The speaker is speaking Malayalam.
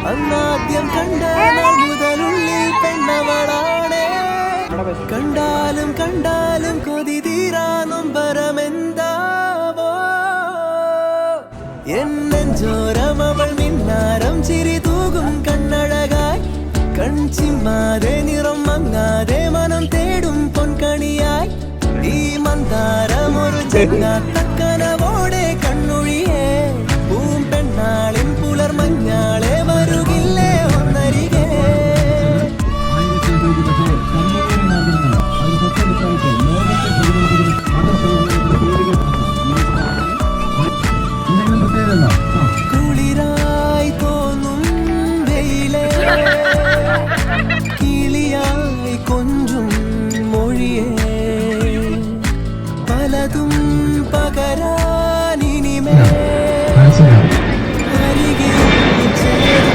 അന്നാദ്യം കണ്ട നാൾ മുതലുള്ളിൽ പെണ്ണവളാണേ. കണ്ടാലും കണ്ടാലും കൊതി തീരാ നൊമ്പരമെന്താവോ. എന്നെഞ്ചോരം അവൾ മിന്നാരം ചിരി തൂകും കണ്ണഴകായി. കൺചിമ്മാതെ നിറം മങ്ങാതെ മനം തേടും പൊൻകണിയായി. ഈ മന്ദാരം ഒരു ചെങ്ങാത്തക്കനവോടെ കണ്ണൊഴിയേ. പൂമ്പെണ്ണാളിൻ പുലർമഞ്ഞാളെ വരുകില്ലേ ഒന്നരികെ. കുളിരായി തോന്നും വെയിലേ, കിളിയായി കൊഞ്ചും മൊഴിയേ. പലതും പകരാനിനിമേ